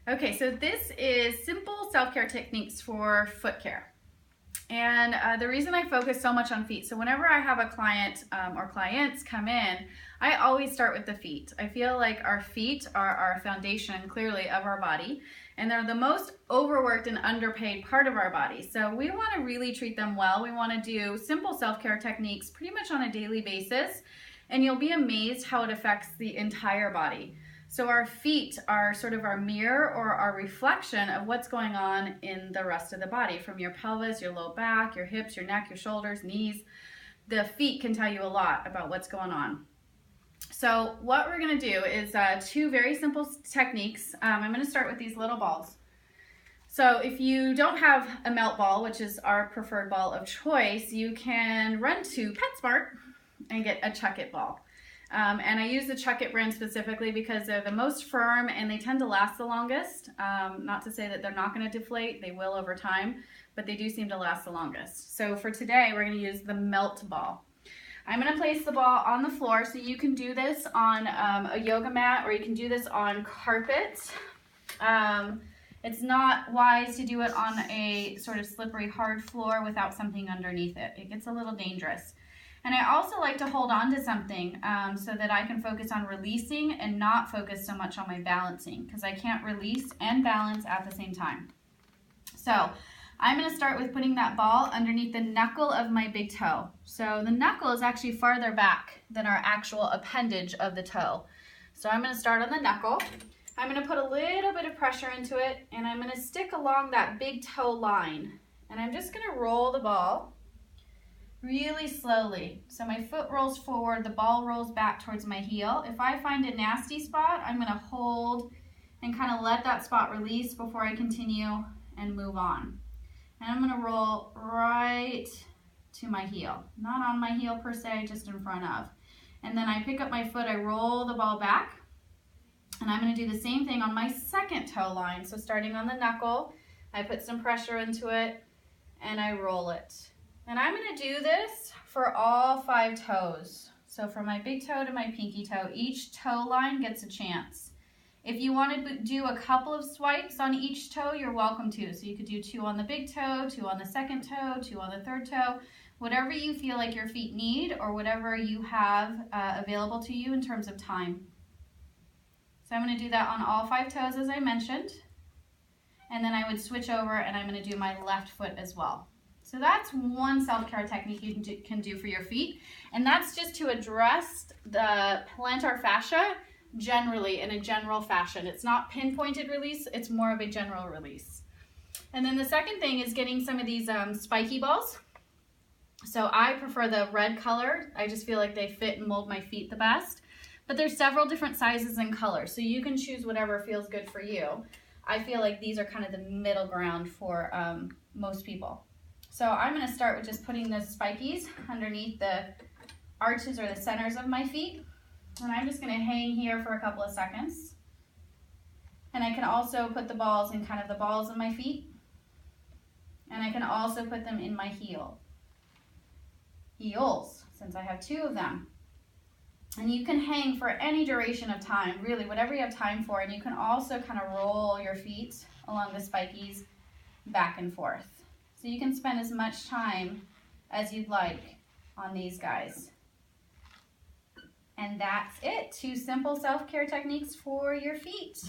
Okay, so this is simple self-care techniques for foot care. And the reason I focus so much on feet, so whenever I have a client or clients come in, I always start with the feet. I feel like our feet are our foundation, clearly, of our body, and they're the most overworked and underpaid part of our body. So we want to really treat them well. We want to do simple self-care techniques pretty much on a daily basis, and you'll be amazed how it affects the entire body. So our feet are sort of our mirror or our reflection of what's going on in the rest of the body, from your pelvis, your low back, your hips, your neck, your shoulders, knees. The feet can tell you a lot about what's going on. So what we're going to do is two very simple techniques. I'm going to start with these little balls. So if you don't have a melt ball, which is our preferred ball of choice, you can run to PetSmart and get a Chuck It ball. And I use the Chuck It brand specifically because they're the most firm and they tend to last the longest. Not to say that they're not going to deflate, they will over time, but they do seem to last the longest. So for today, we're going to use the melt ball. I'm going to place the ball on the floor, so you can do this on a yoga mat or you can do this on carpet. It's not wise to do it on a sort of slippery hard floor without something underneath it. It gets a little dangerous. And I also like to hold on to something so that I can focus on releasing and not focus so much on my balancing, because I can't release and balance at the same time. So I'm going to start with putting that ball underneath the knuckle of my big toe. So the knuckle is actually farther back than our actual appendage of the toe. So I'm going to start on the knuckle. I'm going to put a little bit of pressure into it, and I'm going to stick along that big toe line. And I'm just going to roll the ball really slowly. So my foot rolls forward, the ball rolls back towards my heel. If I find a nasty spot, I'm going to hold and kind of let that spot release before I continue and move on. And I'm going to roll right to my heel. Not on my heel per se, just in front of. And then I pick up my foot, I roll the ball back, and I'm going to do the same thing on my second toe line. So starting on the knuckle, I put some pressure into it, and I roll it. And I'm going to do this for all 5 toes. So from my big toe to my pinky toe, each toe line gets a chance. If you want to do a couple of swipes on each toe, you're welcome to. So you could do 2 on the big toe, 2 on the second toe, 2 on the third toe, whatever you feel like your feet need or whatever you have available to you in terms of time. So I'm going to do that on all 5 toes as I mentioned. And then I would switch over and I'm going to do my left foot as well. So that's one self-care technique you can do for your feet, and that's just to address the plantar fascia generally in a general fashion. It's not pinpointed release, it's more of a general release. And then the second thing is getting some of these spiky balls. So I prefer the red color. I just feel like they fit and mold my feet the best. But there's several different sizes and colors, so you can choose whatever feels good for you. I feel like these are kind of the middle ground for most people. So I'm going to start with just putting the spikies underneath the arches or the centers of my feet. And I'm just going to hang here for a couple of seconds. And I can also put the balls in kind of the balls of my feet. And I can also put them in my heels, since I have 2 of them. And you can hang for any duration of time, really, whatever you have time for. And you can also kind of roll your feet along the spikies back and forth. So you can spend as much time as you'd like on these guys. And that's it. 2 simple self-care techniques for your feet.